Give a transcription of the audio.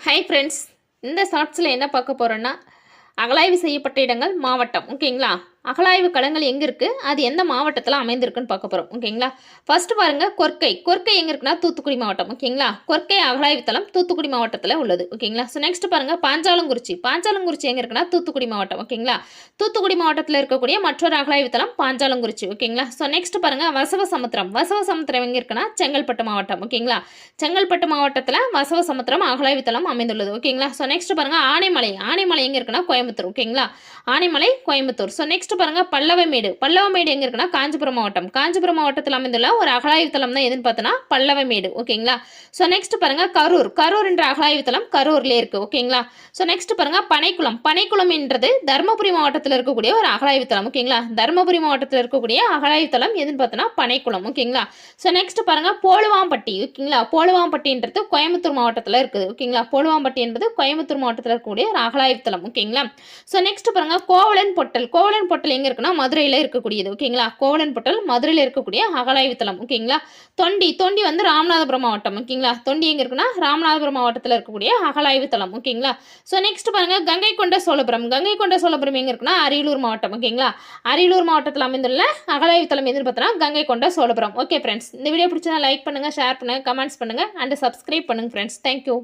Hi friends, இந்த ஷார்ட்ஸில் என்ன பார்க்க போகிறோன்னா அகழாய்வு செய்யப்பட்ட இடங்கள் மாவட்டம். ஓகேங்களா? அகழாய்வு களங்கள் எங்கே இருக்குது, அது எந்த மாவட்டத்தில் அமைந்திருக்குன்னு பார்க்க போகிறோம். ஓகேங்களா? ஃபர்ஸ்ட் பாருங்கள், கொர்க்கை. கொர்க்கை எங்கே இருக்குன்னா தூத்துக்குடி மாவட்டம். ஓகேங்களா? கொர்க்கை அகழாய்வு தளம் தூத்துக்குடி மாவட்டத்தில் உள்ளது. ஓகேங்களா? ஸோ நெக்ஸ்ட் பாருங்கள், பாஞ்சாலங்குறிச்சி. பாஞ்சாலங்குறிச்சி எங்கே இருக்குன்னா தூத்துக்குடி மாவட்டம். ஓகேங்களா? தூத்துக்குடி மாவட்டத்தில் இருக்கக்கூடிய மற்றொரு அகழாய்வு தளம் பாஞ்சாலங்குறிச்சி. ஓகேங்களா? ஸோ நெக்ஸ்ட் பாருங்கள், வசவசமுத்திரம். வசவசமுத்திரம் எங்கே இருக்குன்னா செங்கல்பட்டு மாவட்டம். ஓகேங்களா? செங்கல்பட்டு மாவட்டத்தில் வசவசமுத்திரம் அகழாய்வு தளம் அமைந்துள்ளது. ஓகேங்களா? ஸோ நெக்ஸ்ட் பாருங்கள், ஆனைமலை. ஆனைமலை எங்கே இருக்குன்னா கோயம்புத்தூர். ஓகேங்களா? ஆனைமலை கோயம்புத்தூர். ஸோ நெக்ஸ்ட் பாருங்க, பல்லவமேடு. பல்லவமேடு எங்க இருக்குன்னா காஞ்சிபுரம் மாவட்டம். காஞ்சிபுரம் மாவட்டத்தில் அமைந்துள்ள ஒரு அகழாய்வு தளம் தான் எதுன்னு பார்த்தோன்னா பல்லவமேடு. ஓகேங்களா? ஸோ நெக்ஸ்ட் பாருங்க, கரூர். கரூர் என்ற அகழாய்வு தளம் கரூர்லேயே இருக்கு. ஓகேங்களா? ஸோ நெக்ஸ்ட் பாருங்க, பனைக்குளம். பனைக்குளம் என்றது தருமபுரி மாவட்டத்தில் இருக்கக்கூடிய ஒரு அகழாய்வு தளம். ஓகேங்களா? தருமபுரி மாவட்டத்தில் இருக்கக்கூடிய அகழாய்வு தளம் எதுன்னு பார்த்தோன்னா பனைக்குளம். ஓகேங்களா? ஸோ நெக்ஸ்ட் பாருங்க, போலுவாம்பட்டி. ஓகேங்களா? போலுவாம்பட்டின்றது கோயம்புத்தூர் மாவட்டத்தில் இருக்குது. ஓகேங்களா? போலுவாம்பட்டி என்பது கோயம்புத்தூர் மாவட்டத்தில் இருக்கக்கூடிய ஒரு அகழாய்வு தளம். ஓகேங்களா? ஸோ நெக்ஸ்ட் பாருங்க, கோவலன் பொட்டல். கோவலன் பொட்டல் எங்க இருக்குன்னா மதுரையில் இருக்கக்கூடியது. ஓகேங்களா? கோவலன் பொட்டல் மதுரையில் இருக்கக்கூடிய அகழாய்வு தளம். ஓகேங்களா? தொண்டி. தொண்டி வந்து ராமநாதபுரம் மாவட்டம். ஓகேங்களா? தொண்டி எங்க இருக்குன்னா ராமநாதபுரம் மாவட்டத்தில் இருக்கக்கூடிய அகழாய்வு தளம். ஓகேங்களா? ஸோ நெக்ஸ்ட் பாருங்க, கங்கை கொண்ட சோழபுரம். கங்கை கொண்ட சோழபுரம் எங்க இருக்குன்னா அரியலூர் மாவட்டம். ஓகேங்களா? அரியலூர் மாவட்டத்தில் அமைந்துள்ள அகழாய்வு தளம் எதுன்னு பார்த்தோன்னா கங்கை கொண்ட சோழபுரம். ஓகே ஃப்ரெண்ட்ஸ், இந்த வீடியோ பிடிச்சதா லைக் பண்ணுங்க, ஷேர் பண்ணுங்க, கமெண்ட்ஸ் பண்ணுங்க அண்ட் சப்ஸ்கிரைப் பண்ணுங்க ஃப்ரெண்ட்ஸ். தேங்க்யூ.